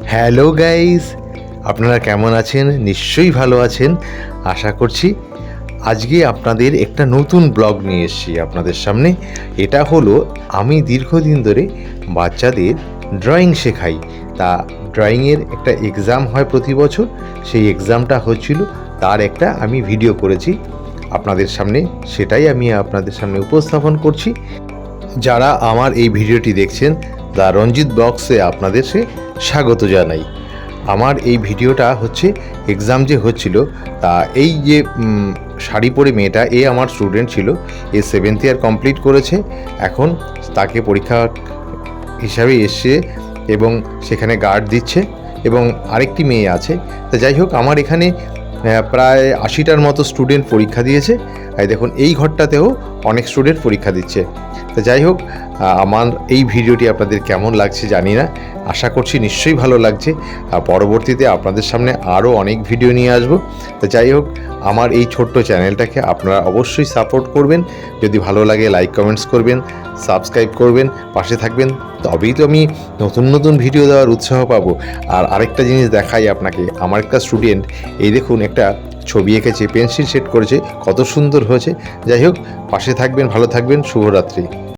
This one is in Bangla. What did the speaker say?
হ্যালো গাইস, আপনারা কেমন আছেন? নিশ্চয়ই ভালো আছেন আশা করছি। আজকে আপনাদের একটা নতুন ব্লগ নিয়ে এসেছি আপনাদের সামনে। এটা হলো আমি দীর্ঘদিন ধরে বাচ্চাদের ড্রয়িং শেখাই। তা ড্রয়িংয়ের একটা এক্সাম হয় প্রতি বছর, সেই এক্সামটা হচ্ছিল, তার একটা আমি ভিডিও করেছি আপনাদের সামনে, সেটাই আমি আপনাদের সামনে উপস্থাপন করছি। যারা আমার এই ভিডিওটি দেখছেন দ্য রঞ্জিত ব্লগসে আপনাদের স্বাগত জানাই। আমার এই ভিডিওটা হচ্ছে এক্সাম যে হচ্ছিল, তা এই যে শাড়ি পরে মেয়েটা, এ আমার স্টুডেন্ট ছিল, এ 7th ইয়ার কমপ্লিট করেছে, এখন তাকে পরীক্ষা হিসাবে এসছে এবং সেখানে গার্ড দিচ্ছে, এবং আরেকটি মেয়ে আছে। তা যাই হোক, আমার এখানে প্রায় 80টার মতো স্টুডেন্ট পরীক্ষা দিয়েছে। এই দেখুন, এই ঘরটাতেও অনেক স্টুডেন্ট পরীক্ষা দিচ্ছে। তো যাই হোক, আমার এই ভিডিওটি আপনাদের কেমন লাগছে জানি না, আশা করছি নিশ্চয়ই ভালো লাগছে। পরবর্তীতে আপনাদের সামনে আরও অনেক ভিডিও নিয়ে আসব। তো যাই হোক, আমার এই ছোট্ট চ্যানেলটাকে আপনারা অবশ্যই সাপোর্ট করবেন। যদি ভালো লাগে লাইক কমেন্টস করবেন, সাবস্ক্রাইব করবেন, পাশে থাকবেন, তবেই তো আমি নতুন নতুন ভিডিও দেওয়ার উৎসাহ পাবো। আর আরেকটা জিনিস দেখাই আপনাকে, আমার একটা স্টুডেন্ট, এই দেখুন একটা ছবি এঁকেছে, পেন্সিল শেড করেছে, কত সুন্দর হয়েছে। যাই হোক, পাশে থাকবেন, ভালো থাকবেন, শুভরাত্রি।